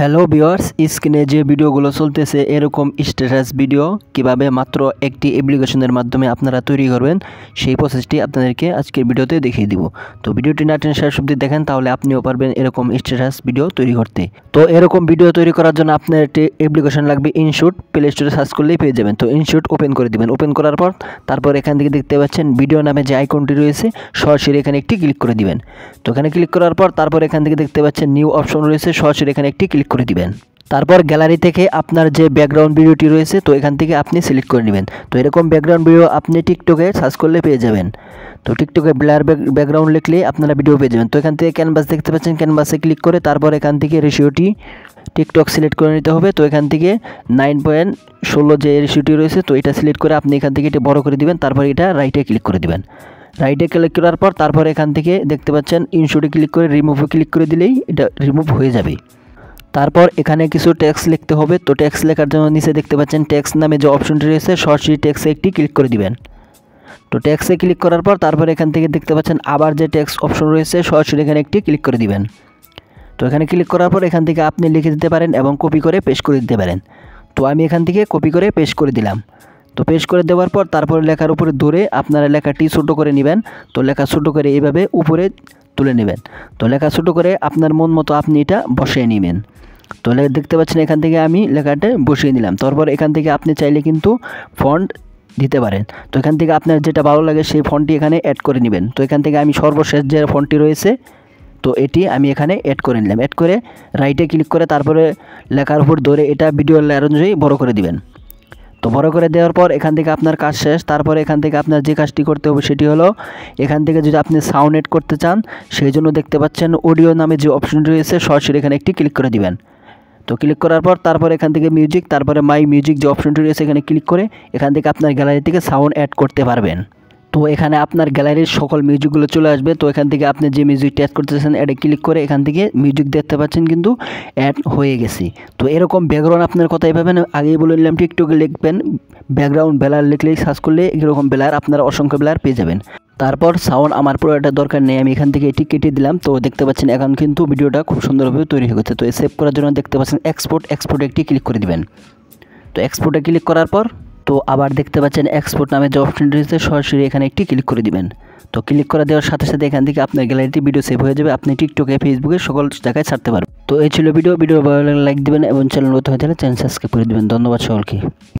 Hello viewers, স্ক্রিনে যে ভিডিওগুলো চলতেছে এরকম স্ট্যাটাস ভিডিও কিভাবে মাত্র একটি অ্যাপ্লিকেশনের মাধ্যমে আপনারা তৈরি করবেন সেই প্রসেসটি আপনাদেরকে আজকের ভিডিওতে দেখিয়ে দিব। তো ভিডিওটি না টেনে শেষ অবধি দেখেন, তাহলে আপনিও পারবেন এরকম স্ট্যাটাস ভিডিও তৈরি করতে। তো এরকম ভিডিও তৈরি করার জন্য আপনার একটি অ্যাপ্লিকেশন লাগবে ইনশুট। প্লে স্টোরে সার্চ করলেই পেয়ে যাবেন। তো ইনশুট ওপেন করে দিবেন। ওপেন করার পর তারপর এখান থেকে দেখতে পাচ্ছেন ভিডিও নামে যে আইকনটি রয়েছে, সরাসরি এখানে একটি ক্লিক করে দিবেন। তো এখানে ক্লিক করার পর তারপর এখান থেকে দেখতে পাচ্ছেন নিউ অপশন রয়েছে, সরাসরি এখানে একটি ক্লিক করে দিবেন। তারপর গ্যালারি থেকে আপনার যে ব্যাকগ্রাউন্ড ভিডিওটি রয়েছে তো এখান থেকে আপনি সিলেক্ট করে নেবেন। তো এরকম ব্যাকগ্রাউন্ড ভিডিও আপনি টিকটকে সার্চ করলে পেয়ে যাবেন। তো টিকটকে ব্লার ব্যাকগ্রাউন্ড লিখলে আপনারা ভিডিও পেয়ে যাবেন। তো এখান থেকে ক্যানভাস দেখতে পাচ্ছেন, ক্যানভাসে ক্লিক করে তারপর এখান থেকে রেশিওটি টিকটক সিলেক্ট করে নিতে হবে। তো এখান থেকে 9.16 যে রেশিওটি রয়েছে তো এটা সিলেক্ট করে আপনি এখান থেকে এটা বড় করে দিবেন। তারপর এটা রাইটে ক্লিক করে দিবেন। রাইটে ক্লিক করার পর তারপর এখান থেকে দেখতে পাচ্ছেন ইনশুটে ক্লিক করে রিমুভে ক্লিক করে দিলেই এটা রিমুভ হয়ে যাবে। তারপর এখানে কিছু টেক্সট লিখতে হবে। তো টেক্সট লেখার জন্য নিচে দেখতে পাচ্ছেন টেক্সট নামে যে অপশনটি রয়েছে, সরাসরি টেক্সটে একটি ক্লিক করে দিবেন। তো টেক্সটে ক্লিক করার পর তারপর এখান থেকে দেখতে পাচ্ছেন আবার যে টেক্সট অপশন রয়েছে, সরাসরি এখানে একটি ক্লিক করে দিবেন। তো এখানে ক্লিক করার পর এখান থেকে আপনি লিখে দিতে পারেন এবং কপি করে পেস্ট করে দিতে পারেন। তো আমি এখান থেকে কপি করে পেস্ট করে দিলাম। তো পেস্ট করে দেওয়ার পর তারপর লেখার উপরে ধরে আপনারা লেখাটি ছোটো করে নেবেন। তো লেখা ছোটো করে এইভাবে উপরে তুলে নেবেন। তো লেখা ছোটো করে আপনার মন মতো আপনি এটা বসিয়ে নেবেন। তো দেখতে পাচ্ছেন এখান থেকে আমি লেখাটা বসিয়ে নিলাম। তারপর এখান থেকে আপনি চাইলে কিন্তু ফন্ট দিতে পারেন। তো এখান থেকে আপনার যেটা ভালো লাগে সেই ফন্টটি এখানে অ্যাড করে নেবেন। তো এখান থেকে আমি সর্বশেষ যে ফন্টটি রয়েছে তো এটি আমি এখানে অ্যাড করে নিলাম। অ্যাড করে রাইটে ক্লিক করে তারপরে লেখার উপর ধরে এটা ভিডিও লেয়ার অনুযায়ী বড় করে দিবেন। তো বড় করে দেওয়ার পর এখান থেকে আপনার কাজ শেষ। তারপরে এখান থেকে আপনার যে কাজটি করতে হবে সেটি হলো এখান থেকে যদি আপনি সাউন্ড এড করতে চান সেই জন্য দেখতে পাচ্ছেন অডিও নামে যে অপশনটি রয়েছে, সরাসরি এখানে একটি ক্লিক করে দিবেন। তো ক্লিক করার পর তারপর এখান থেকে মিউজিক, তারপরে মাই মিউজিক যে অপশনটি রয়েছে এখানে ক্লিক করে এখান থেকে আপনার গ্যালারি থেকে সাউন্ড অ্যাড করতে পারবেন। তো এখানে আপনার গ্যালারির সকল মিউজিকগুলো চলে আসবে। তো এখান থেকে আপনি যে মিউজিকটি অ্যাড করতেছেন অ্যাডে ক্লিক করে এখান থেকে মিউজিক দেখতে পাচ্ছেন কিন্তু অ্যাড হয়ে গেছে। তো এরকম ব্যাকগ্রাউন্ড আপনার কথাই পাবেন, আগেই বলে নিলাম টিকটকে লিখবেন ব্যাকগ্রাউন্ড ব্লার লিখলেই সার্চ করলে এরকম ব্লার আপনারা অসংখ্য ব্লার পেয়ে যাবেন। তারপর সাউন্ড আমার পুরো এটা দরকার নেই, আমি এখান থেকে এটি কেটে দিলাম। তো দেখতে পাচ্ছেন এখন কিন্তু ভিডিওটা খুব সুন্দরভাবে তৈরি হয়ে গেছে। তো সেভ করার জন্য দেখতে পাচ্ছেন এক্সপোর্টে একটি ক্লিক করে দিবেন। তো এক্সপোর্টে ক্লিক করার পর তো আবার দেখতে পাচ্ছেন এক্সপোর্ট নামে যে অপশনটি রয়েছে, সরাসরি এখানে একটি ক্লিক করে দিবেন। তো ক্লিক করে দেওয়ার সাথে সাথে এখান থেকে আপনার গ্যালারিতে ভিডিও সেভ হয়ে যাবে। আপনি টিকটকে, ফেসবুকে সকল জায়গায় ছাড়তে পারবেন। তো এই ছিল ভিডিও ভালো লাগলে লাইক দিবেন এবং চ্যানেল নতুন হয়ে গেলে চ্যানেল সাবস্ক্রাইব করে দিবেন। ধন্যবাদ সকলকে।